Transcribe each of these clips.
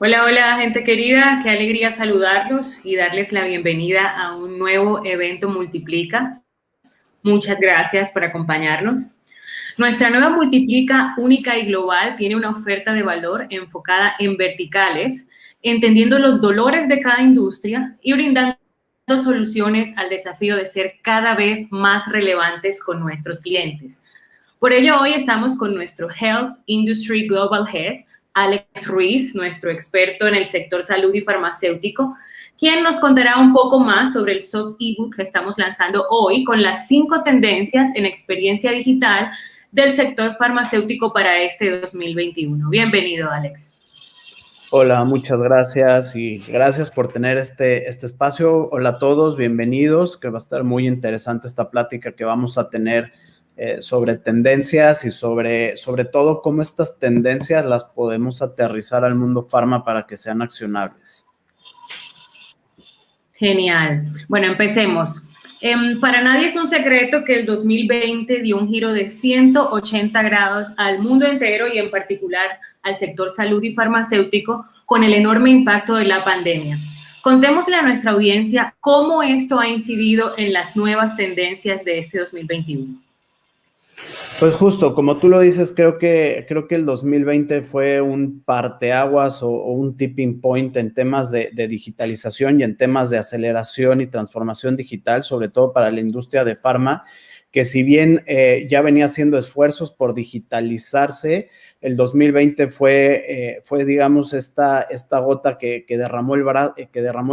Hola, hola, gente querida, qué alegría saludarlos y darles la bienvenida a un nuevo evento Multiplica. Muchas gracias por acompañarnos. Nuestra nueva Multiplica única y global tiene una oferta de valor enfocada en verticales, entendiendo los dolores de cada industria y brindando soluciones al desafío de ser cada vez más relevantes con nuestros clientes. Por ello, hoy estamos con nuestro Health Industry Global Head, Alex Ruiz, nuestro experto en el sector salud y farmacéutico, quien nos contará un poco más sobre el soft ebook que estamos lanzando hoy con las 5 tendencias en experiencia digital del sector farmacéutico para este 2021. Bienvenido, Alex. Hola, muchas gracias y gracias por tener este espacio. Hola a todos, bienvenidos, que va a estar muy interesante esta plática que vamos a tener sobre tendencias y sobre todo cómo estas tendencias las podemos aterrizar al mundo farma para que sean accionables. Genial. Bueno, empecemos. Para nadie es un secreto que el 2020 dio un giro de 180 grados al mundo entero y en particular al sector salud y farmacéutico con el enorme impacto de la pandemia. Contémosle a nuestra audiencia cómo esto ha incidido en las nuevas tendencias de este 2021. Pues justo, como tú lo dices, creo que el 2020 fue un parteaguas o un tipping point en temas de digitalización y en temas de aceleración y transformación digital, sobre todo para la industria de farma, que si bien ya venía haciendo esfuerzos por digitalizarse, el 2020 fue digamos, esta gota que derramó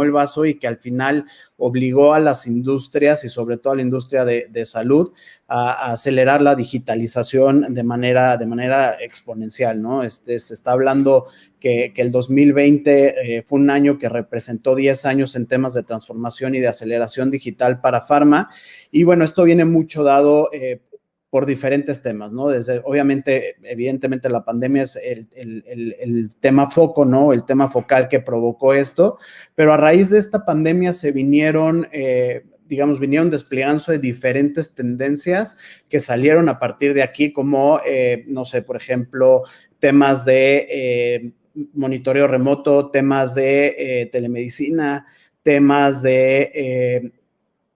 el vaso y que al final obligó a las industrias y sobre todo a la industria de salud a acelerar la digitalización de manera exponencial, ¿no? Se está hablando que el 2020 fue un año que representó 10 años en temas de transformación y de aceleración digital para farma. Y bueno, esto viene mucho dado por diferentes temas, ¿no? Desde, obviamente, evidentemente la pandemia es el tema foco, ¿no? El tema focal que provocó esto, pero a raíz de esta pandemia se vinieron desplegándose de diferentes tendencias que salieron a partir de aquí, como, no sé, por ejemplo, temas de monitoreo remoto, temas de telemedicina, temas de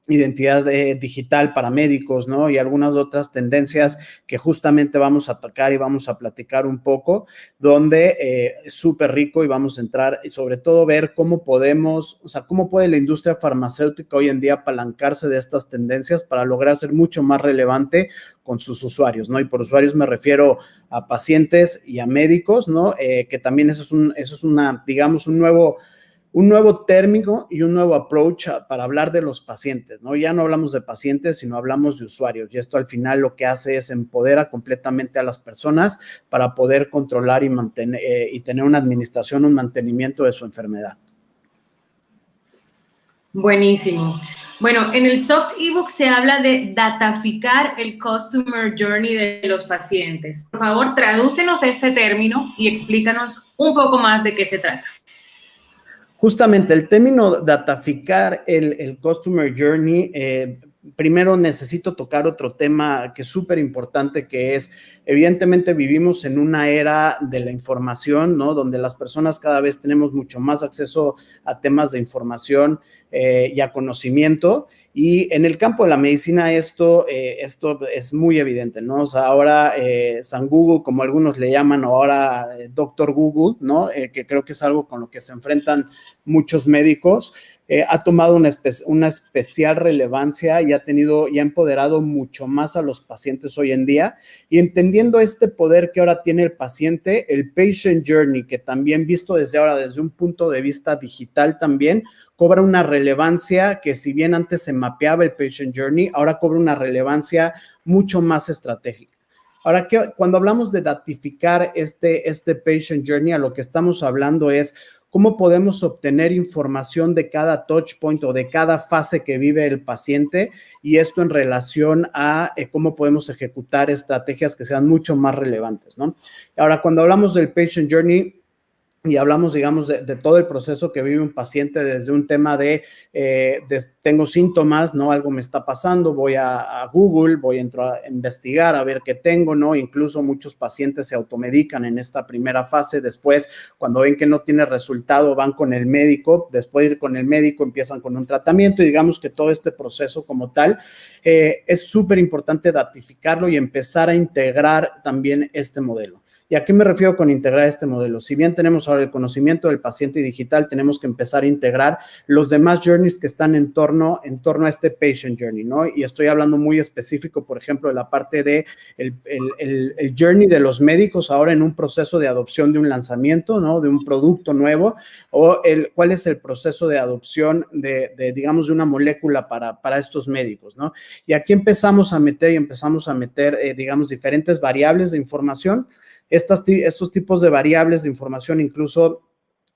identidad digital para médicos, ¿no? Y algunas otras tendencias que justamente vamos a atacar y vamos a platicar un poco, donde es súper rico y vamos a entrar y sobre todo ver cómo podemos, o sea, cómo puede la industria farmacéutica hoy en día apalancarse de estas tendencias para lograr ser mucho más relevante con sus usuarios, ¿no? Y por usuarios me refiero a pacientes y a médicos, ¿no? Que también eso es una, digamos, un nuevo término y un nuevo approach para hablar de los pacientes, ¿no? Ya no hablamos de pacientes, sino hablamos de usuarios. Y esto al final lo que hace es empodera completamente a las personas para poder controlar y mantener y tener una administración, un mantenimiento de su enfermedad. Buenísimo. Bueno, en el soft ebook se habla de dataficar el customer journey de los pacientes. Por favor, tradúcenos este término y explícanos un poco más de qué se trata. Justamente el término dataficar el customer journey, primero necesito tocar otro tema que es súper importante, que es, evidentemente vivimos en una era de la información, ¿no? Donde las personas cada vez tenemos mucho más acceso a temas de información y a conocimiento. Y en el campo de la medicina esto es muy evidente, ¿no? O sea, ahora San Google, como algunos le llaman, o ahora Doctor Google, ¿no? Que creo que es algo con lo que se enfrentan muchos médicos, ha tomado una especial relevancia y ha empoderado mucho más a los pacientes hoy en día. Y entendiendo este poder que ahora tiene el paciente, el patient journey, que también visto desde ahora, desde un punto de vista digital también, cobra una relevancia que si bien antes se mapeaba el patient journey, ahora cobra una relevancia mucho más estratégica. Ahora, cuando hablamos de datificar este patient journey, a lo que estamos hablando es cómo podemos obtener información de cada touch point o de cada fase que vive el paciente, y esto en relación a cómo podemos ejecutar estrategias que sean mucho más relevantes, ¿no? Ahora, cuando hablamos del patient journey, y hablamos, digamos, de todo el proceso que vive un paciente desde un tema de tengo síntomas, ¿no? Algo me está pasando, voy a Google, voy a entrar a investigar, a ver qué tengo, ¿no? Incluso muchos pacientes se automedican en esta primera fase, después, cuando ven que no tiene resultado, van con el médico, después de ir con el médico empiezan con un tratamiento y digamos que todo este proceso como tal es súper importante datificarlo y empezar a integrar también este modelo. ¿Y a qué me refiero con integrar este modelo? Si bien tenemos ahora el conocimiento del paciente y digital, tenemos que empezar a integrar los demás journeys que están en torno a este patient journey, ¿no? Y estoy hablando muy específico, por ejemplo, de la parte de el journey de los médicos ahora en un proceso de adopción de un lanzamiento, ¿no? De un producto nuevo, o cuál es el proceso de adopción digamos, de una molécula para estos médicos, ¿no? Y aquí empezamos a meter, digamos, diferentes variables de información. Estos tipos de variables de información incluso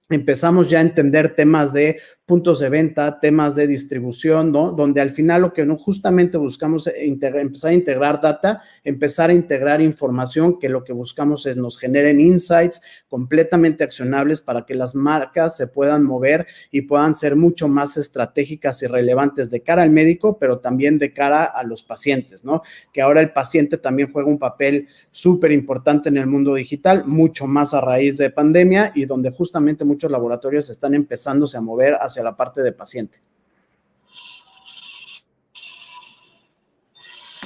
empezamos ya a entender temas de puntos de venta, temas de distribución, ¿no? Donde al final lo que no justamente buscamos es empezar a integrar data, empezar a integrar información que lo que buscamos es nos generen insights completamente accionables para que las marcas se puedan mover y puedan ser mucho más estratégicas y relevantes de cara al médico, pero también de cara a los pacientes, ¿no? Que ahora el paciente también juega un papel súper importante en el mundo digital, mucho más a raíz de pandemia y donde justamente muchos laboratorios están empezándose a mover hacia la parte de paciente.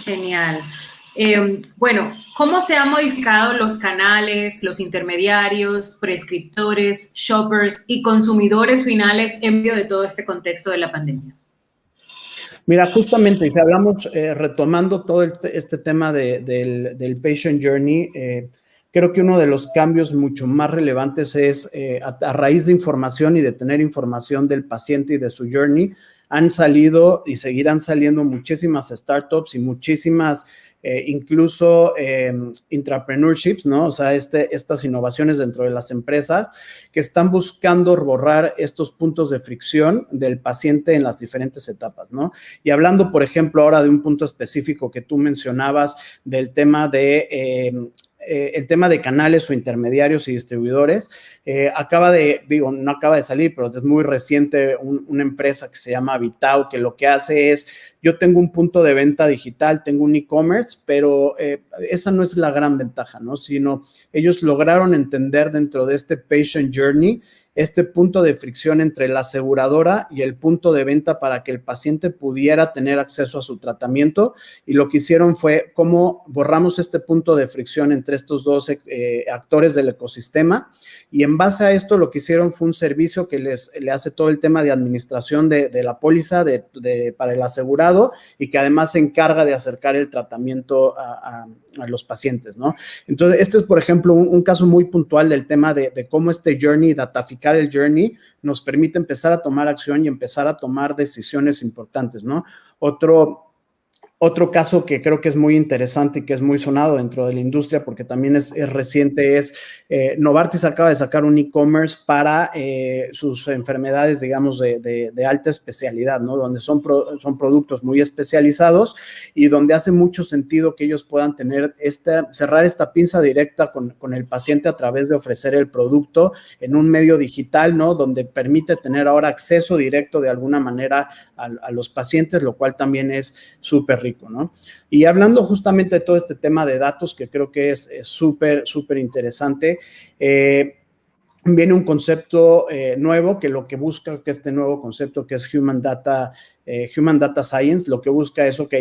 Genial. Bueno, ¿cómo se han modificado los canales, los intermediarios, prescriptores, shoppers y consumidores finales en medio de todo este contexto de la pandemia? Mira, justamente, si hablamos, retomando todo este tema del patient journey, creo que uno de los cambios mucho más relevantes es a raíz de información y de tener información del paciente y de su journey, han salido y seguirán saliendo muchísimas startups y muchísimas incluso intrapreneurships, ¿no? O sea, estas innovaciones dentro de las empresas que están buscando borrar estos puntos de fricción del paciente en las diferentes etapas, ¿no? Y hablando, por ejemplo, ahora de un punto específico que tú mencionabas del tema el tema de canales o intermediarios y distribuidores, no acaba de salir, pero es muy reciente una empresa que se llama Vitao, que lo que hace es, yo tengo un punto de venta digital, tengo un e-commerce, pero esa no es la gran ventaja, ¿no? Sino ellos lograron entender dentro de este patient journey este punto de fricción entre la aseguradora y el punto de venta para que el paciente pudiera tener acceso a su tratamiento, y lo que hicieron fue cómo borramos este punto de fricción entre estos dos actores del ecosistema, y en base a esto lo que hicieron fue un servicio que le hace todo el tema de administración de la póliza para el asegurado, y que además se encarga de acercar el tratamiento a los pacientes, ¿no? Entonces, este es, por ejemplo, un caso muy puntual del tema de cómo este journey, dataficar el journey, nos permite empezar a tomar acción y empezar a tomar decisiones importantes, ¿no? Otro caso que creo que es muy interesante y que es muy sonado dentro de la industria, porque también es reciente, es Novartis acaba de sacar un e-commerce para sus enfermedades, digamos, de alta especialidad, ¿no? Donde son productos muy especializados y donde hace mucho sentido que ellos puedan cerrar esta pinza directa con el paciente a través de ofrecer el producto en un medio digital, ¿no? Donde permite tener ahora acceso directo de alguna manera a los pacientes, lo cual también es súper rico, ¿no? Y hablando justamente de todo este tema de datos, que creo que es súper, súper interesante, viene un concepto nuevo que lo que busca, que este nuevo concepto que es Human Data Science, lo que busca es, ok,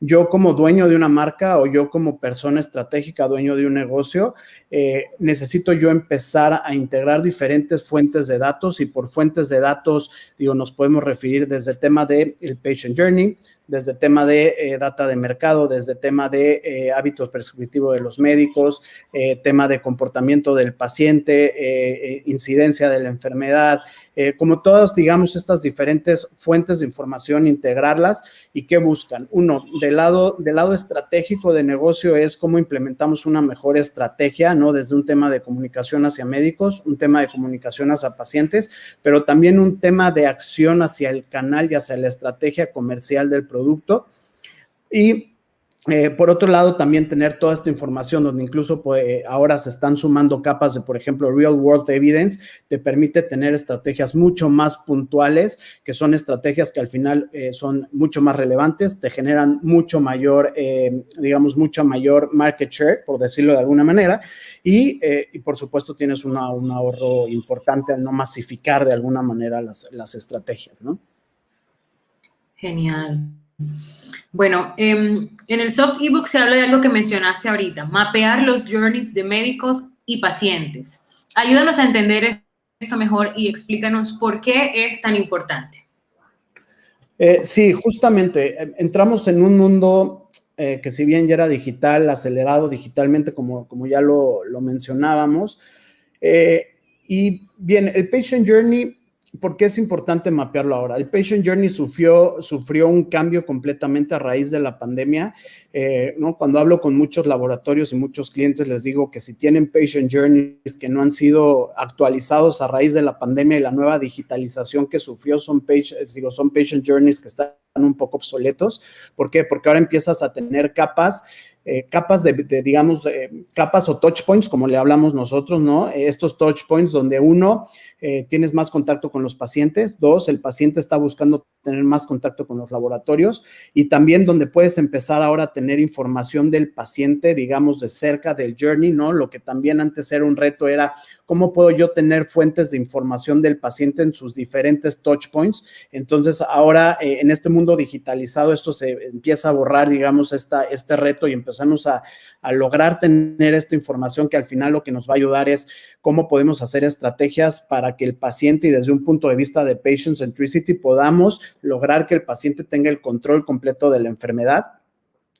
yo como dueño de una marca o yo como persona estratégica, dueño de un negocio, necesito yo empezar a integrar diferentes fuentes de datos, y por fuentes de datos, digo, nos podemos referir desde el tema del patient journey, desde el tema de data de mercado, desde el tema de hábitos prescriptivos de los médicos, tema de comportamiento del paciente, incidencia de la enfermedad, como todas, digamos, estas diferentes fuentes de información, integrarlas. ¿Y qué buscan? Uno, del lado estratégico de negocio es cómo implementamos una mejor estrategia, ¿no? Desde un tema de comunicación hacia médicos, un tema de comunicación hacia pacientes, pero también un tema de acción hacia el canal y hacia la estrategia comercial del producto. Y Por otro lado, también tener toda esta información donde incluso pues, ahora se están sumando capas de, por ejemplo, Real World Evidence, te permite tener estrategias mucho más puntuales, que son estrategias que al final son mucho más relevantes, te generan mucho mayor, digamos, mucho mayor market share, por decirlo de alguna manera, y por supuesto tienes un ahorro importante al no masificar de alguna manera las estrategias, ¿no? Genial. Bueno, en el soft ebook se habla de algo que mencionaste ahorita, mapear los journeys de médicos y pacientes. Ayúdanos a entender esto mejor y explícanos por qué es tan importante. Sí, justamente, entramos en un mundo que si bien ya era digital, acelerado digitalmente, como ya lo mencionábamos, y bien, el Patient Journey, ¿por qué es importante mapearlo ahora? El Patient Journey sufrió un cambio completamente a raíz de la pandemia, ¿no? Cuando hablo con muchos laboratorios y muchos clientes, les digo que si tienen Patient Journeys que no han sido actualizados a raíz de la pandemia y la nueva digitalización que sufrió, son Patient Journeys que están un poco obsoletos. ¿Por qué? Porque ahora empiezas a tener capas digamos, capas o touch points, como le hablamos nosotros, ¿no? Estos touch points donde uno, tienes más contacto con los pacientes, dos, el paciente está buscando tener más contacto con los laboratorios y también donde puedes empezar ahora a tener información del paciente, digamos, de cerca del journey, ¿no? Lo que también antes era un reto era cómo puedo yo tener fuentes de información del paciente en sus diferentes touch points. Entonces, ahora en este mundo digitalizado, esto se empieza a borrar, digamos, este reto y empezamos a lograr tener esta información que al final lo que nos va a ayudar es cómo podemos hacer estrategias para que el paciente y desde un punto de vista de patient centricity podamos lograr que el paciente tenga el control completo de la enfermedad,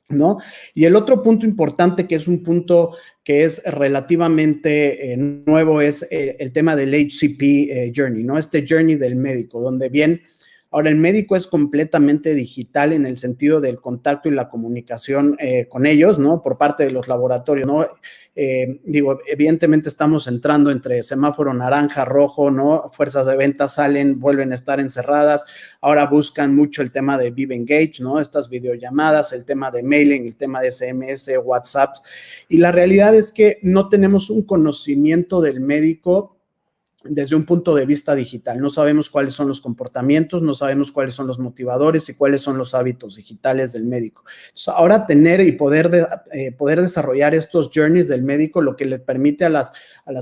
¿no? Y el otro punto importante, que es un punto que es relativamente nuevo, es el tema del HCP journey, ¿no? Este journey del médico, donde bien, ahora el médico es completamente digital en el sentido del contacto y la comunicación con ellos, ¿no? Por parte de los laboratorios, ¿no? Digo, evidentemente estamos entrando entre semáforo naranja, rojo, ¿no? Fuerzas de venta salen, vuelven a estar encerradas. Ahora buscan mucho el tema de Vive Engage, ¿no? Estas videollamadas, el tema de mailing, el tema de SMS, WhatsApp. Y la realidad es que no tenemos un conocimiento del médico desde un punto de vista digital. No sabemos cuáles son los comportamientos, no sabemos cuáles son los motivadores y cuáles son los hábitos digitales del médico. Entonces, ahora tener y poder desarrollar estos journeys del médico, lo que le permite a las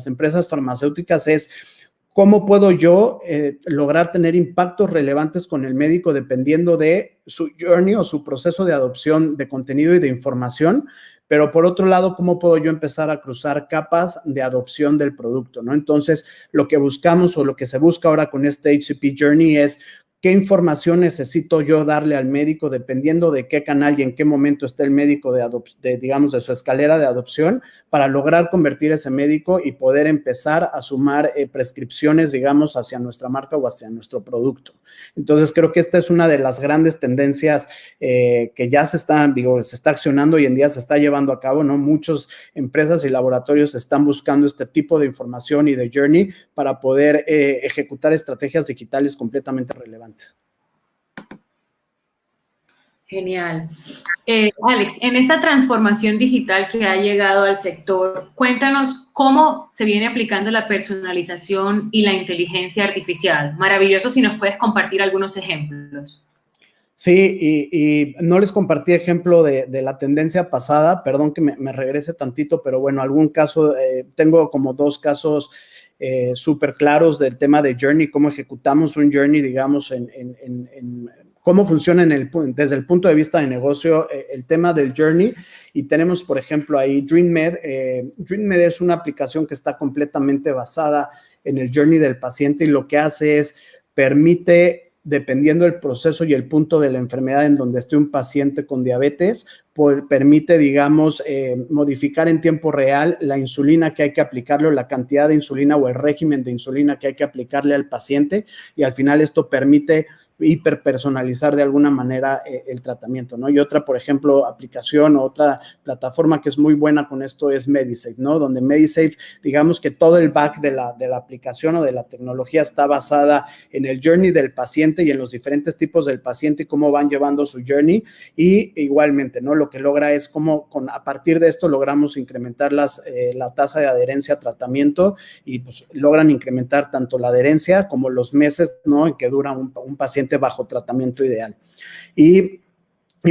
empresas farmacéuticas es cómo puedo yo lograr tener impactos relevantes con el médico dependiendo de su journey o su proceso de adopción de contenido y de información, pero por otro lado, ¿cómo puedo yo empezar a cruzar capas de adopción del producto, ¿no? Entonces, lo que buscamos o lo que se busca ahora con este HCP Journey es qué información necesito yo darle al médico dependiendo de qué canal y en qué momento esté el médico digamos, de su escalera de adopción para lograr convertir ese médico y poder empezar a sumar prescripciones, digamos, hacia nuestra marca o hacia nuestro producto. Entonces, creo que esta es una de las grandes tendencias que ya se está accionando hoy en día, se está llevando a cabo, ¿no? Muchas empresas y laboratorios están buscando este tipo de información y de journey para poder ejecutar estrategias digitales completamente relevantes. Genial. Alex, en esta transformación digital que ha llegado al sector, cuéntanos cómo se viene aplicando la personalización y la inteligencia artificial. Maravilloso si nos puedes compartir algunos ejemplos. Sí, y no les compartí ejemplo de la tendencia pasada, perdón que me regrese tantito, pero bueno, algún caso, tengo como dos casos súper claros del tema de journey, cómo ejecutamos un journey, digamos, en cómo funciona desde el punto de vista de negocio el tema del journey. Y tenemos, por ejemplo, ahí DreamMed. DreamMed es una aplicación que está completamente basada en el journey del paciente y lo que hace es permite, dependiendo del proceso y el punto de la enfermedad en donde esté un paciente con diabetes, permite, digamos, modificar en tiempo real la insulina que hay que aplicarle o la cantidad de insulina o el régimen de insulina que hay que aplicarle al paciente y al final esto permite hiperpersonalizar de alguna manera el tratamiento, ¿no? Y otra, por ejemplo, aplicación o otra plataforma que es muy buena con esto es Medisafe, ¿no? Donde Medisafe, digamos que todo el back de la aplicación o de la tecnología está basada en el journey del paciente y en los diferentes tipos del paciente y cómo van llevando su journey y igualmente, ¿no? Lo lo que logra es como a partir de esto logramos incrementar la tasa de adherencia a tratamiento y pues logran incrementar tanto la adherencia como los meses, ¿no?, en que dura un paciente bajo tratamiento ideal. Y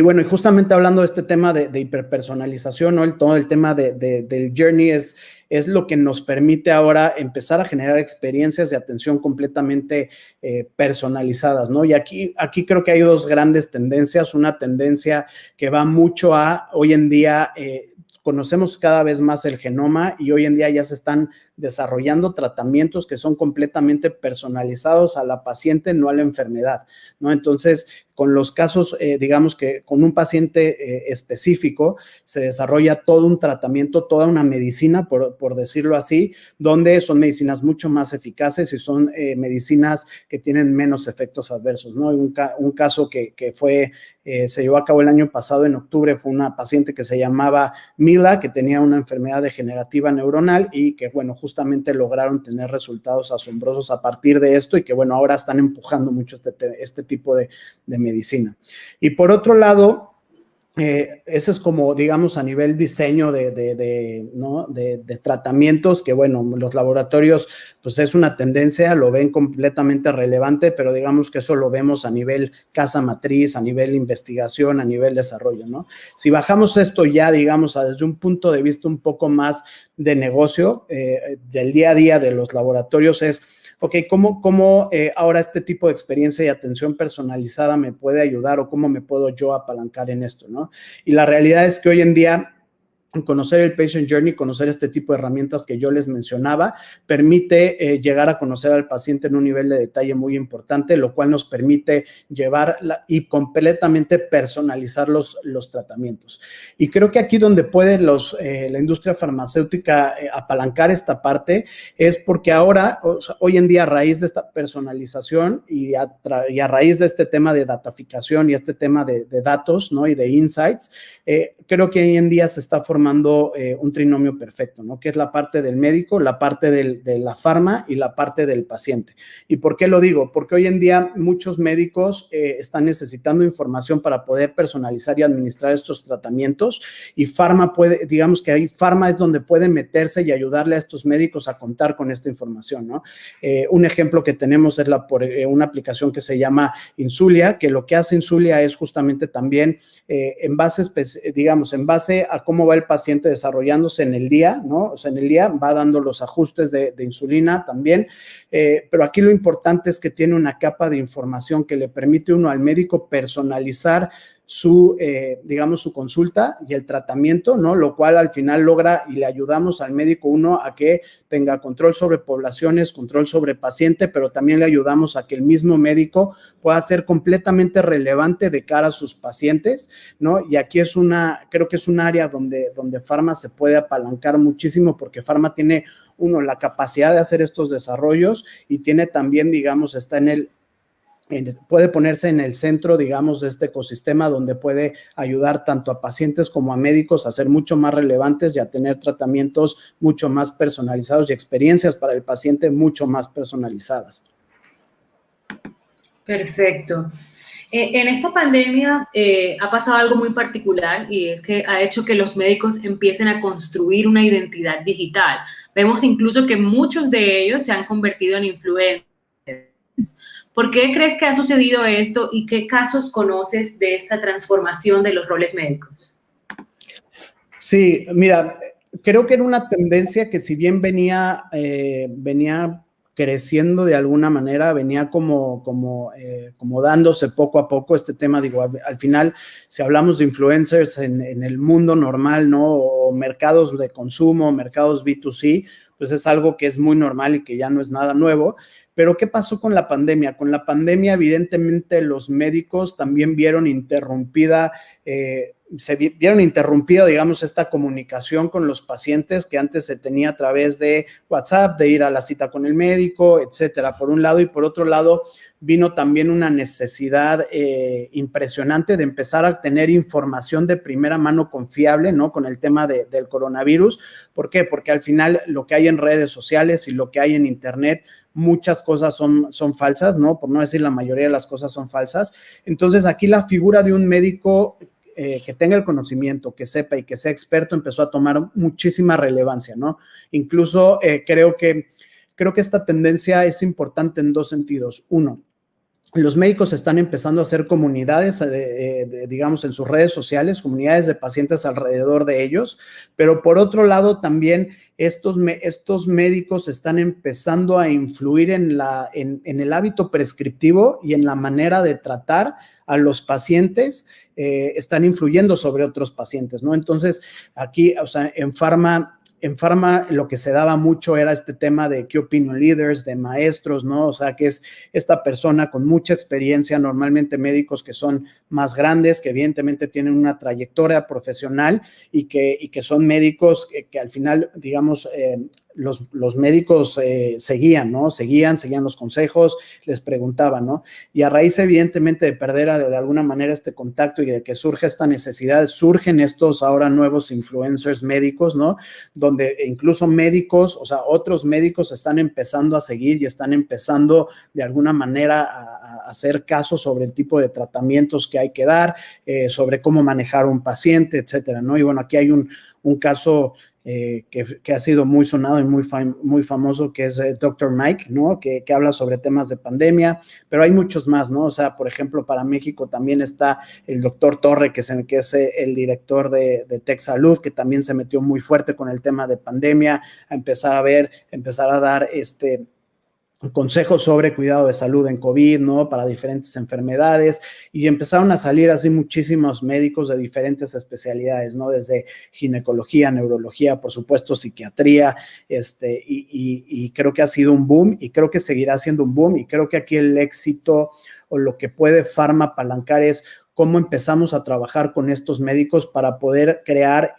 bueno, y justamente hablando de este tema de hiperpersonalización, ¿no? Todo el tema del journey es lo que nos permite ahora empezar a generar experiencias de atención completamente personalizadas, ¿no? Y aquí creo que hay dos grandes tendencias. Una tendencia que va mucho a, hoy en día, conocemos cada vez más el genoma y hoy en día ya se están desarrollando tratamientos que son completamente personalizados a la paciente, no a la enfermedad, ¿no? Entonces, con los casos, digamos que con un paciente específico, se desarrolla todo un tratamiento, toda una medicina, por decirlo así, donde son medicinas mucho más eficaces y son medicinas que tienen menos efectos adversos, ¿no? Un caso que se llevó a cabo el año pasado, en octubre, fue una paciente que se llamaba Mila, que tenía una enfermedad degenerativa neuronal y que, bueno, justamente lograron tener resultados asombrosos a partir de esto y que, bueno, ahora están empujando mucho este tipo de medicina. Y por otro lado, eso es como, digamos, a nivel diseño de tratamientos, que bueno, los laboratorios, pues es una tendencia, lo ven completamente relevante, pero digamos que eso lo vemos a nivel casa matriz, a nivel investigación, a nivel desarrollo, ¿no? Si bajamos esto ya, digamos, desde un punto de vista un poco más de negocio, del día a día de los laboratorios es, ok, ¿cómo ahora este tipo de experiencia y atención personalizada me puede ayudar o cómo me puedo yo apalancar en esto, ¿no? Y la realidad es que hoy en día conocer el patient journey, conocer este tipo de herramientas que yo les mencionaba, permite llegar a conocer al paciente en un nivel de detalle muy importante, lo cual nos permite llevar y completamente personalizar los tratamientos. Y creo que aquí donde puede la industria farmacéutica apalancar esta parte es porque ahora, o sea, hoy en día, a raíz de esta personalización y a raíz de este tema de dataficación y este tema de datos, ¿no?, y de insights, creo que hoy en día se está formando un trinomio perfecto, ¿no?, que es la parte del médico, la parte de la farma y la parte del paciente. ¿Y por qué lo digo? Porque hoy en día muchos médicos están necesitando información para poder personalizar y administrar estos tratamientos y farma digamos que ahí farma es donde puede meterse y ayudarle a estos médicos a contar con esta información, ¿no? Un ejemplo que tenemos es una aplicación que se llama Insulia, que lo que hace Insulia es justamente también en base a cómo va el paciente desarrollándose en el día, ¿no? O sea, en el día va dando los ajustes de insulina también, pero aquí lo importante es que tiene una capa de información que le permite uno al médico personalizar su consulta y el tratamiento, ¿no? Lo cual al final logra y le ayudamos al médico a que tenga control sobre poblaciones, control sobre paciente, pero también le ayudamos a que el mismo médico pueda ser completamente relevante de cara a sus pacientes, ¿no? Y aquí creo que es un área donde Pharma se puede apalancar muchísimo porque Pharma tiene la capacidad de hacer estos desarrollos y tiene también, digamos, puede ponerse en el centro, digamos, de este ecosistema donde puede ayudar tanto a pacientes como a médicos a ser mucho más relevantes y a tener tratamientos mucho más personalizados y experiencias para el paciente mucho más personalizadas. Perfecto. En esta pandemia ha pasado algo muy particular y es que ha hecho que los médicos empiecen a construir una identidad digital. Vemos incluso que muchos de ellos se han convertido en influencers. ¿Por qué crees que ha sucedido esto y qué casos conoces de esta transformación de los roles médicos? Sí, mira, creo que era una tendencia que si bien venía creciendo de alguna manera, venía como dándose poco a poco este tema, digo, al final, si hablamos de influencers en el mundo normal, ¿no? O mercados de consumo, mercados B2C, pues es algo que es muy normal y que ya no es nada nuevo. Pero ¿qué pasó con la pandemia? Con la pandemia, evidentemente, los médicos también vieron interrumpida, digamos, esta comunicación con los pacientes que antes se tenía a través de WhatsApp, de ir a la cita con el médico, etcétera, por un lado. Y por otro lado, vino también una necesidad impresionante de empezar a tener información de primera mano confiable, ¿no? Con el tema del coronavirus. ¿Por qué? Porque al final lo que hay en redes sociales y lo que hay en internet, muchas cosas son falsas, ¿no? Por no decir la mayoría de las cosas son falsas. Entonces, aquí la figura de un médico que tenga el conocimiento, que sepa y que sea experto, empezó a tomar muchísima relevancia, ¿no? Incluso creo que esta tendencia es importante en dos sentidos. Uno, los médicos están empezando a hacer comunidades, digamos, en sus redes sociales, comunidades de pacientes alrededor de ellos, pero por otro lado también estos médicos están empezando a influir en el hábito prescriptivo y en la manera de tratar a los pacientes, están influyendo sobre otros pacientes, ¿no? Entonces, aquí, o sea, en Pharma lo que se daba mucho era este tema de key opinion leaders, de maestros, ¿no? O sea, que es esta persona con mucha experiencia, normalmente médicos que son más grandes, que evidentemente tienen una trayectoria profesional y que son médicos que al final, digamos, los médicos seguían, ¿no? Seguían los consejos, les preguntaban, ¿no? Y a raíz, evidentemente, de perder de alguna manera este contacto y de que surge esta necesidad, surgen estos ahora nuevos influencers médicos, ¿no? Donde incluso médicos, o sea, otros médicos están empezando a seguir y están empezando de alguna manera a hacer caso sobre el tipo de tratamientos que hay que dar, sobre cómo manejar un paciente, etcétera, ¿no? Y bueno, aquí hay un caso que ha sido muy sonado y muy famoso, que es Dr. Mike, ¿no? Que habla sobre temas de pandemia, pero hay muchos más, ¿no? O sea, por ejemplo, para México también está el doctor Torre, que es el director de Tech Salud, que también se metió muy fuerte con el tema de pandemia, a empezar a dar consejos sobre cuidado de salud en COVID, ¿no? Para diferentes enfermedades, y empezaron a salir así muchísimos médicos de diferentes especialidades, ¿no? Desde ginecología, neurología, por supuesto, psiquiatría, y creo que ha sido un boom, y creo que seguirá siendo un boom, y creo que aquí el éxito o lo que puede Pharma apalancar es cómo empezamos a trabajar con estos médicos para poder crear,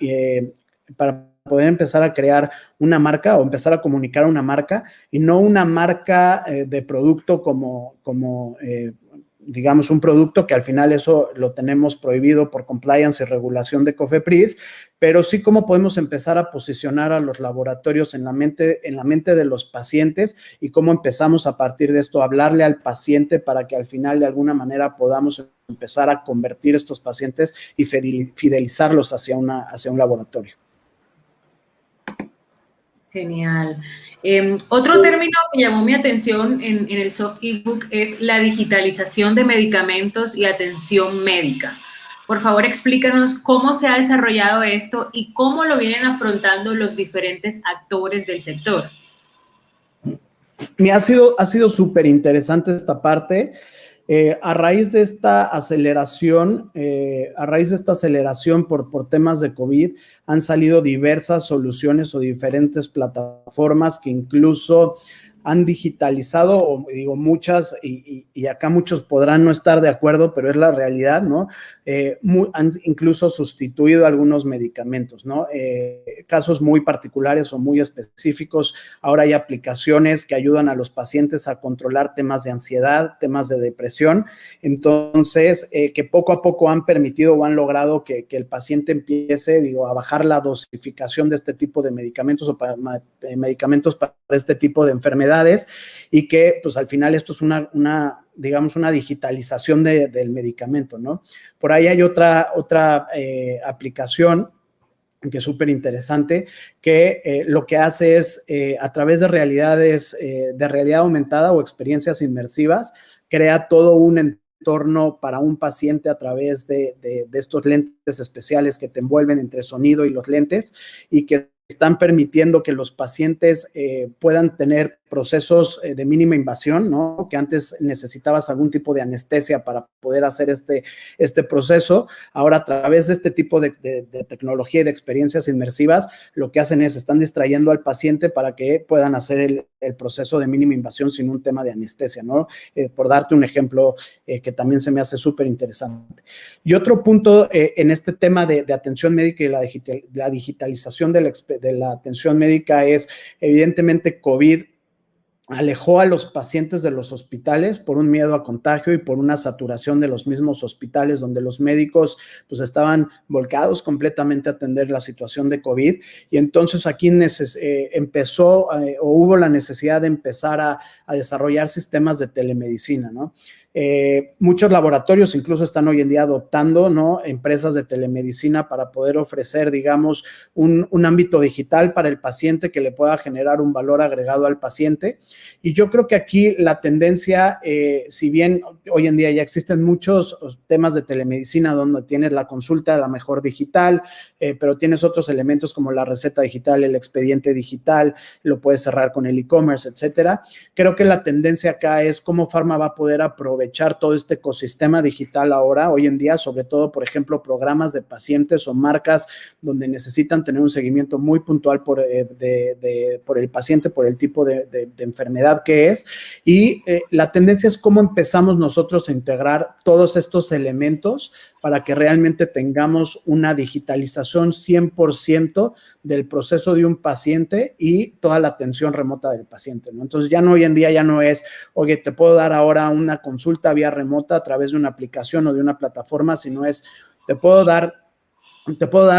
para poder empezar a crear una marca o empezar a comunicar una marca, y no una marca de producto como digamos, un producto que al final eso lo tenemos prohibido por compliance y regulación de COFEPRIS, pero sí cómo podemos empezar a posicionar a los laboratorios en la mente de los pacientes, y cómo empezamos a partir de esto a hablarle al paciente para que al final de alguna manera podamos empezar a convertir estos pacientes y fidelizarlos hacia un laboratorio. Genial. Otro término que llamó mi atención en el soft ebook es la digitalización de medicamentos y atención médica. Por favor, explícanos cómo se ha desarrollado esto y cómo lo vienen afrontando los diferentes actores del sector. Ha sido súper interesante esta parte. A raíz de esta aceleración, por temas de COVID, han salido diversas soluciones o diferentes plataformas que incluso han digitalizado, o digo muchas, y acá muchos podrán no estar de acuerdo, pero es la realidad, ¿no? Han incluso sustituido algunos medicamentos, ¿no? Casos muy particulares o muy específicos. Ahora hay aplicaciones que ayudan a los pacientes a controlar temas de ansiedad, temas de depresión. Entonces, que poco a poco han permitido o han logrado que el paciente empiece, a bajar la dosificación de este tipo de medicamentos o medicamentos para este tipo de enfermedades, y que, pues, al final esto es una digitalización del medicamento, ¿no? Por ahí hay otra aplicación que es súper interesante, que lo que hace es, a través de realidad aumentada o experiencias inmersivas, crea todo un entorno para un paciente a través de estos lentes especiales que te envuelven entre sonido y los lentes, y que están permitiendo que los pacientes puedan tener procesos de mínima invasión, ¿no? Que antes necesitabas algún tipo de anestesia para poder hacer este proceso. Ahora, a través de este tipo de tecnología y de experiencias inmersivas, lo que hacen es, están distrayendo al paciente para que puedan hacer el proceso de mínima invasión sin un tema de anestesia, ¿no? Por darte un ejemplo que también se me hace súper interesante. Y otro punto en este tema de atención médica y la digitalización de la atención médica es, evidentemente, COVID alejó a los pacientes de los hospitales por un miedo a contagio y por una saturación de los mismos hospitales, donde los médicos pues estaban volcados completamente a atender la situación de COVID, y entonces aquí empezó o hubo la necesidad de empezar a desarrollar sistemas de telemedicina, ¿no? Muchos laboratorios incluso están hoy en día adoptando, ¿no?, empresas de telemedicina para poder ofrecer, digamos, un ámbito digital para el paciente que le pueda generar un valor agregado al paciente. Y yo creo que aquí la tendencia, si bien hoy en día ya existen muchos temas de telemedicina donde tienes la consulta a la mejor digital, pero tienes otros elementos como la receta digital, el expediente digital, lo puedes cerrar con el e-commerce, etcétera. Creo que la tendencia acá es cómo Pharma va a poder aprovechar todo este ecosistema digital ahora, hoy en día, sobre todo, por ejemplo, programas de pacientes o marcas donde necesitan tener un seguimiento muy puntual por el paciente, por el tipo de enfermedad que es. Y la tendencia es cómo empezamos nosotros a integrar todos estos elementos para que realmente tengamos una digitalización 100% del proceso de un paciente y toda la atención remota del paciente, ¿no? Entonces, ya no, hoy en día ya no es, oye, te puedo dar ahora una consulta vía remota a través de una aplicación o de una plataforma, sino es, te puedo dar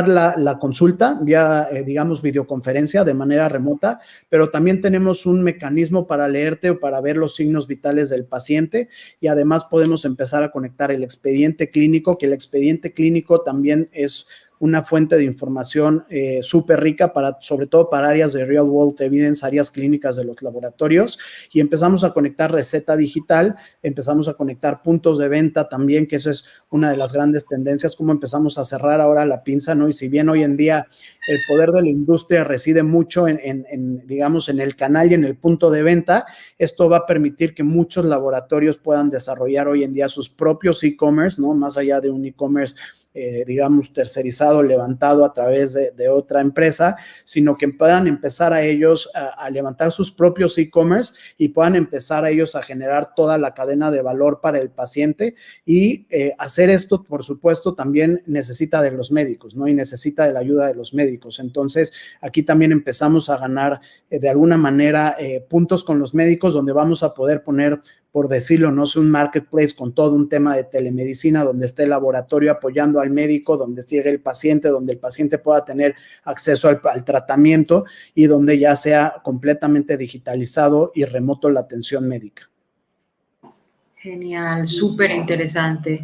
la consulta vía, digamos, videoconferencia de manera remota, pero también tenemos un mecanismo para leerte o para ver los signos vitales del paciente y además podemos empezar a conectar el expediente clínico, que el expediente clínico también es una fuente de información súper rica, sobre todo para áreas de real world evidence, áreas clínicas de los laboratorios, y empezamos a conectar receta digital, empezamos a conectar puntos de venta también, que esa es una de las grandes tendencias, cómo empezamos a cerrar ahora la pinza, ¿no? Y si bien hoy en día el poder de la industria reside mucho digamos, en el canal y en el punto de venta, esto va a permitir que muchos laboratorios puedan desarrollar hoy en día sus propios e-commerce, ¿no? Más allá de un e-commerce digamos, tercerizado, levantado a través de otra empresa, sino que puedan empezar a ellos a levantar sus propios e-commerce y puedan empezar a ellos a generar toda la cadena de valor para el paciente y hacer esto, por supuesto, también necesita de los médicos, ¿no? Y necesita de la ayuda de los médicos. Entonces, aquí también empezamos a ganar de alguna manera puntos con los médicos donde vamos a poder poner, por decirlo, no es un marketplace con todo un tema de telemedicina, donde esté el laboratorio apoyando al médico, donde llegue el paciente, donde el paciente pueda tener acceso al tratamiento y donde ya sea completamente digitalizado y remoto la atención médica. Genial, súper interesante.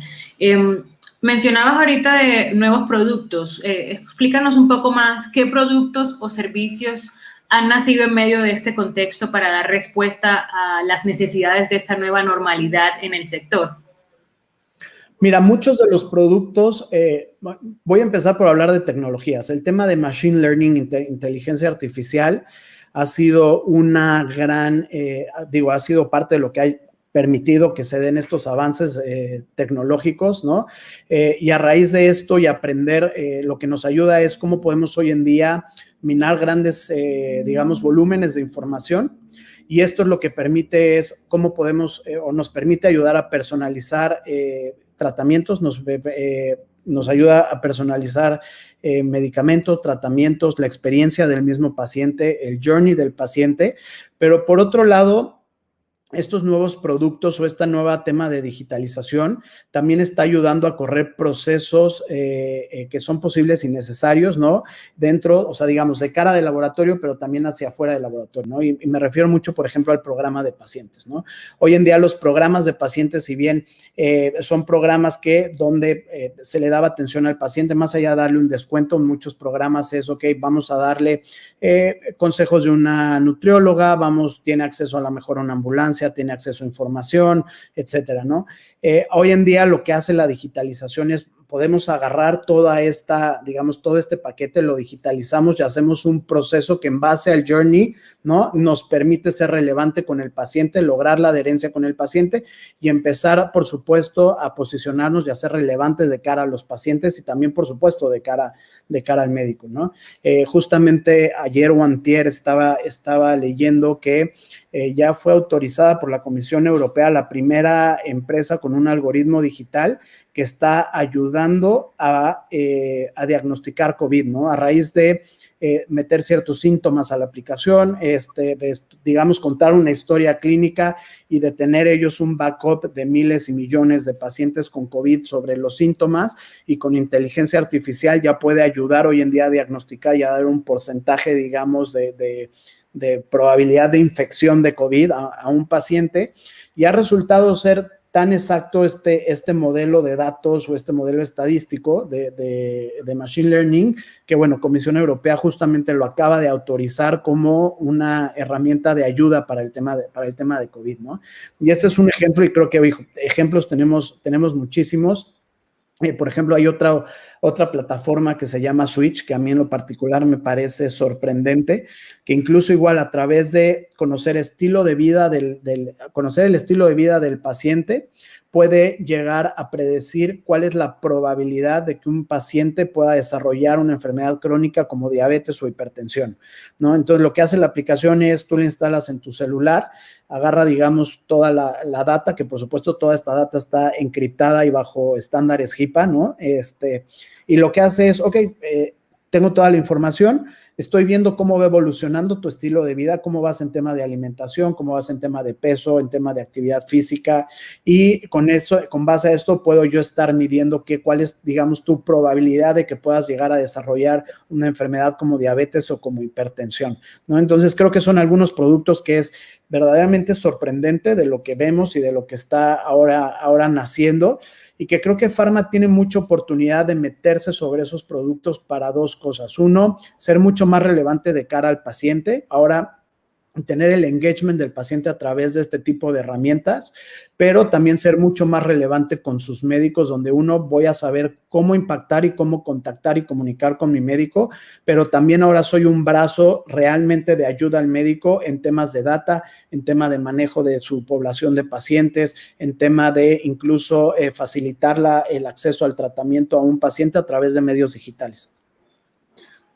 Mencionabas ahorita de nuevos productos. Explícanos un poco más qué productos o servicios han nacido en medio de este contexto para dar respuesta a las necesidades de esta nueva normalidad en el sector. Mira, muchos de los productos, voy a empezar por hablar de tecnologías. El tema de Machine Learning, inteligencia artificial, ha sido una gran, ha sido parte de lo que ha permitido que se den estos avances tecnológicos, ¿no? Y a raíz de esto y aprender, lo que nos ayuda es cómo podemos hoy en día minar grandes, digamos, volúmenes de información. Y esto es lo que permite es cómo podemos o nos permite ayudar a personalizar tratamientos, nos ayuda a personalizar medicamentos, tratamientos, la experiencia del mismo paciente, el journey del paciente. Pero por otro lado, estos nuevos productos o esta nueva tema de digitalización también está ayudando a correr procesos que son posibles y necesarios, ¿no? Dentro, o sea, digamos, de cara del laboratorio, pero también hacia afuera del laboratorio, ¿no? Y me refiero mucho, por ejemplo, al programa de pacientes, ¿no? Hoy en día los programas de pacientes, si bien son programas donde se le daba atención al paciente, más allá de darle un descuento, en muchos programas es, ok, vamos a darle consejos de una nutrióloga, tiene acceso a lo mejor a una ambulancia, tiene acceso a información, etcétera, ¿no? Hoy en día lo que hace la digitalización es podemos agarrar toda esta, digamos, todo este paquete, lo digitalizamos y hacemos un proceso que en base al journey, ¿no? Nos permite ser relevante con el paciente, lograr la adherencia con el paciente y empezar, por supuesto, a posicionarnos y a ser relevantes de cara a los pacientes y también, por supuesto, de cara al médico, ¿no? Justamente ayer o antier estaba leyendo que ya fue autorizada por la Comisión Europea la primera empresa con un algoritmo digital que está ayudando a diagnosticar COVID, ¿no? A raíz de meter ciertos síntomas a la aplicación, digamos, contar una historia clínica y de tener ellos un backup de miles y millones de pacientes con COVID sobre los síntomas y con inteligencia artificial ya puede ayudar hoy en día a diagnosticar y a dar un porcentaje, digamos, de probabilidad de infección de COVID a un paciente y ha resultado ser tan exacto este modelo de datos o este modelo estadístico de Machine Learning, que bueno, Comisión Europea justamente lo acaba de autorizar como una herramienta de ayuda para el tema de COVID, ¿no? Y este es un ejemplo, y creo que ejemplos tenemos muchísimos. Por ejemplo, hay otra plataforma que se llama Switch, que a mí en lo particular me parece sorprendente, que incluso igual a través de conocer estilo de vida conocer el estilo de vida del paciente, puede llegar a predecir cuál es la probabilidad de que un paciente pueda desarrollar una enfermedad crónica como diabetes o hipertensión, ¿no? Entonces, lo que hace la aplicación es, tú la instalas en tu celular, agarra, digamos, toda la data, que por supuesto toda esta data está encriptada y bajo estándares HIPAA, ¿no? Y lo que hace es, ok, tengo toda la información, estoy viendo cómo va evolucionando tu estilo de vida, cómo vas en tema de alimentación, cómo vas en tema de peso, en tema de actividad física, y con base a esto puedo yo estar midiendo cuál es, digamos, tu probabilidad de que puedas llegar a desarrollar una enfermedad como diabetes o como hipertensión, ¿no? Entonces, creo que son algunos productos que es verdaderamente sorprendente de lo que vemos y de lo que está ahora naciendo, y que creo que Pharma tiene mucha oportunidad de meterse sobre esos productos para dos cosas. Uno, ser mucho más relevante de cara al paciente. Ahora, tener el engagement del paciente a través de este tipo de herramientas, pero también ser mucho más relevante con sus médicos, donde uno voy a saber cómo impactar y cómo contactar y comunicar con mi médico, pero también ahora soy un brazo realmente de ayuda al médico en temas de data, en tema de manejo de su población de pacientes, en tema de incluso facilitar el acceso al tratamiento a un paciente a través de medios digitales.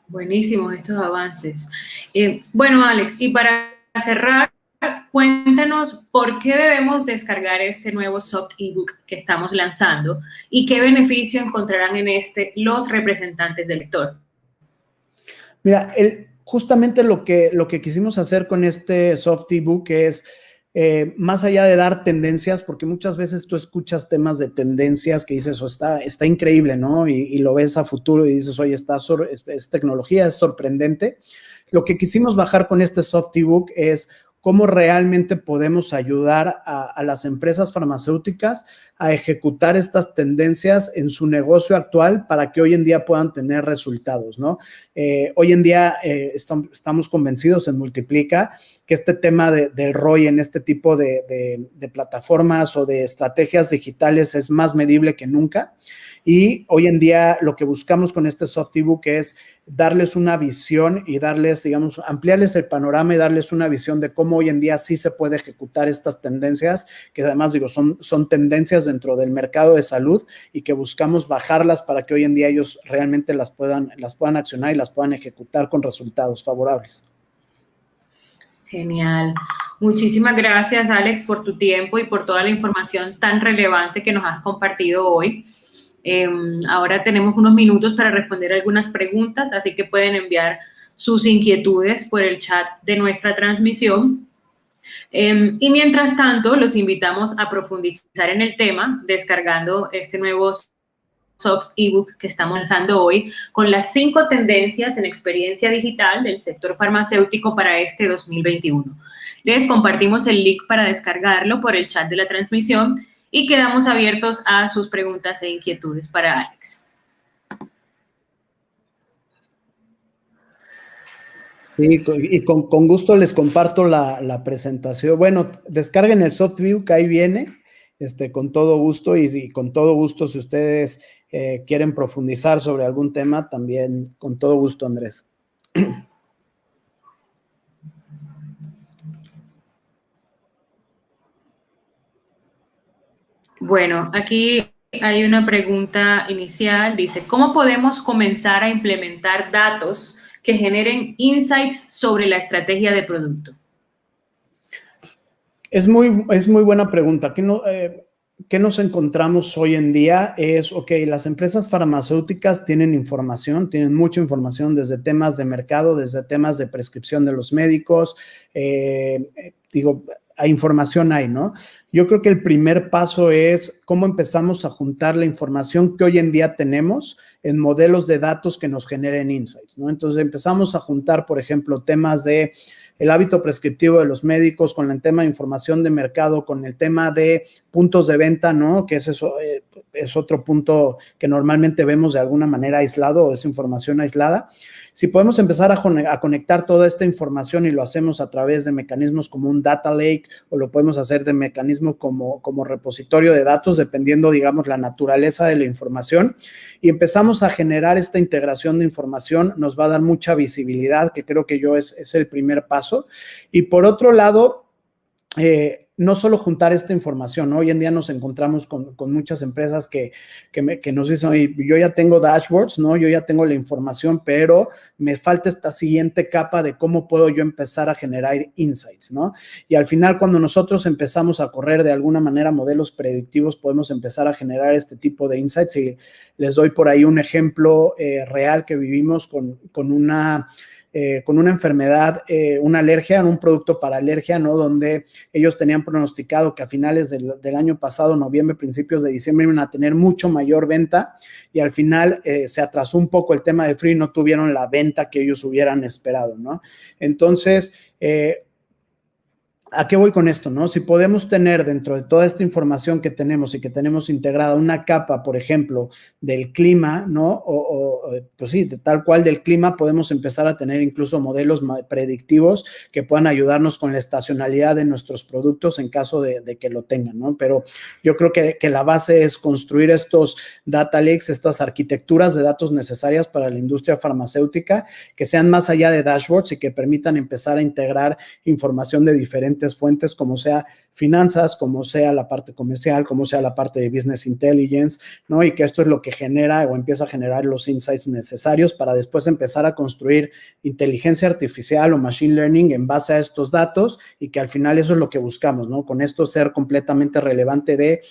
Buenísimos estos avances. Bueno, Alex, y para cerrar, cuéntanos por qué debemos descargar este nuevo soft ebook que estamos lanzando y qué beneficio encontrarán en los representantes del lector. Mira, justamente lo que quisimos hacer con este soft ebook es, más allá de dar tendencias, porque muchas veces tú escuchas temas de tendencias que dices, está increíble, ¿no? Y lo ves a futuro y dices, oye, es tecnología, es sorprendente. Lo que quisimos bajar con este soft ebook es cómo realmente podemos ayudar a las empresas farmacéuticas a ejecutar estas tendencias en su negocio actual para que hoy en día puedan tener resultados, ¿no? Hoy en día estamos convencidos en Multiplica que este tema del ROI en este tipo de plataformas o de estrategias digitales es más medible que nunca. Y hoy en día lo que buscamos con este soft ebook es darles una visión y darles, digamos, ampliarles el panorama y darles una visión de cómo hoy en día sí se puede ejecutar estas tendencias, que además, digo, son tendencias dentro del mercado de salud y que buscamos bajarlas para que hoy en día ellos realmente las puedan accionar y las puedan ejecutar con resultados favorables. Genial. Muchísimas gracias, Alex, por tu tiempo y por toda la información tan relevante que nos has compartido hoy. Ahora tenemos unos minutos para responder algunas preguntas, así que pueden enviar sus inquietudes por el chat de nuestra transmisión. Y mientras tanto, los invitamos a profundizar en el tema descargando este nuevo soft ebook que estamos lanzando hoy con las 5 tendencias en experiencia digital del sector farmacéutico para este 2021. Les compartimos el link para descargarlo por el chat de la transmisión y quedamos abiertos a sus preguntas e inquietudes para Alex. Sí, y con gusto les comparto la presentación. Bueno, descarguen el soft ebook, ahí viene, con todo gusto, y con todo gusto si ustedes quieren profundizar sobre algún tema, también con todo gusto, Andrés. Bueno, aquí hay una pregunta inicial, dice, ¿cómo podemos comenzar a implementar datos que generen insights sobre la estrategia de producto? Es muy buena pregunta. ¿Qué nos encontramos hoy en día? Las empresas farmacéuticas tienen información, tienen mucha información desde temas de mercado, desde temas de prescripción de los médicos. información hay, ¿no? Yo creo que el primer paso es cómo empezamos a juntar la información que hoy en día tenemos en modelos de datos que nos generen insights, ¿no? Entonces empezamos a juntar, por ejemplo, temas de el hábito prescriptivo de los médicos con el tema de información de mercado, con el tema de puntos de venta, ¿no? Que es eso, es otro punto que normalmente vemos de alguna manera aislado o es información aislada. Si podemos empezar a conectar toda esta información y lo hacemos a través de mecanismos como un data lake o lo podemos hacer de mecanismo como repositorio de datos, dependiendo, digamos, la naturaleza de la información, y empezamos a generar esta integración de información, nos va a dar mucha visibilidad, que creo que es el primer paso. Y por otro lado, no solo juntar esta información, ¿no? Hoy en día nos encontramos con muchas empresas que nos dicen, oye, yo ya tengo dashboards, ¿no? Yo ya tengo la información, pero me falta esta siguiente capa de cómo puedo yo empezar a generar insights, ¿no? Y al final, cuando nosotros empezamos a correr de alguna manera modelos predictivos, podemos empezar a generar este tipo de insights. Y les doy por ahí un ejemplo real que vivimos con una enfermedad, una alergia, un producto para alergia, ¿no? Donde ellos tenían pronosticado que a finales del año pasado, noviembre, principios de diciembre, iban a tener mucho mayor venta y al final se atrasó un poco el tema de frío y no tuvieron la venta que ellos hubieran esperado, ¿no? Entonces, ¿a qué voy con esto, no? Si podemos tener dentro de toda esta información que tenemos y que tenemos integrada una capa, por ejemplo, del clima, ¿no? Pues sí, de tal cual del clima, podemos empezar a tener incluso modelos predictivos que puedan ayudarnos con la estacionalidad de nuestros productos en caso de que lo tengan, ¿no? Pero yo creo que la base es construir estos data lakes, estas arquitecturas de datos necesarias para la industria farmacéutica, que sean más allá de dashboards y que permitan empezar a integrar información de diferentes fuentes, como sea finanzas, como sea la parte comercial, como sea la parte de business intelligence, ¿no? Y que esto es lo que genera o empieza a generar los insights necesarios para después empezar a construir inteligencia artificial o machine learning en base a estos datos y que al final eso es lo que buscamos, ¿no? Con esto ser completamente relevante de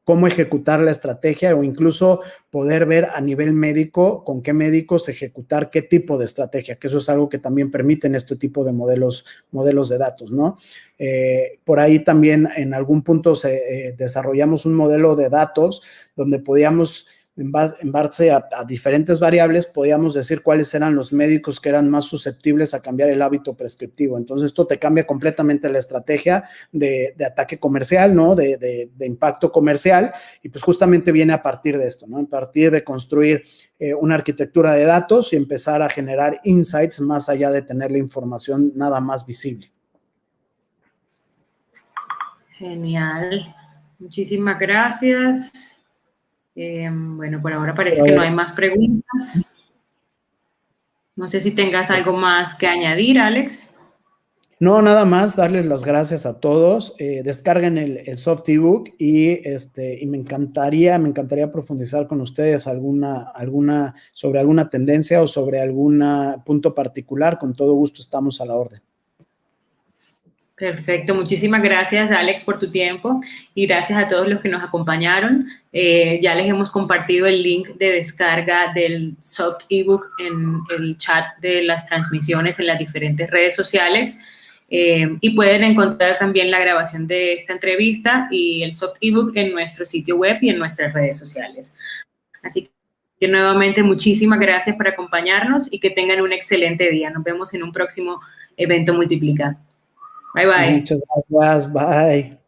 cómo ejecutar la estrategia o incluso poder ver a nivel médico con qué médicos ejecutar qué tipo de estrategia, que eso es algo que también permiten este tipo de modelos de datos, ¿no? Por ahí también en algún punto desarrollamos un modelo de datos donde podíamos, en base a diferentes variables, podíamos decir cuáles eran los médicos que eran más susceptibles a cambiar el hábito prescriptivo. Entonces, esto te cambia completamente la estrategia de ataque comercial, ¿no? De impacto comercial, y pues justamente viene a partir de esto, ¿no? A partir de construir una arquitectura de datos y empezar a generar insights más allá de tener la información nada más visible. Genial. Muchísimas gracias. Bueno, por ahora parece que no hay más preguntas. No sé si tengas algo más que añadir, Alex. No, nada más, darles las gracias a todos. Descarguen el soft ebook y me encantaría profundizar con ustedes sobre alguna tendencia o sobre algún punto particular. Con todo gusto estamos a la orden. Perfecto, muchísimas gracias, Alex, por tu tiempo y gracias a todos los que nos acompañaron. Ya les hemos compartido el link de descarga del soft ebook en el chat de las transmisiones en las diferentes redes sociales y pueden encontrar también la grabación de esta entrevista y el soft ebook en nuestro sitio web y en nuestras redes sociales. Así que nuevamente muchísimas gracias por acompañarnos y que tengan un excelente día. Nos vemos en un próximo evento Multiplica. Bye, bye. Muchas gracias. Bye.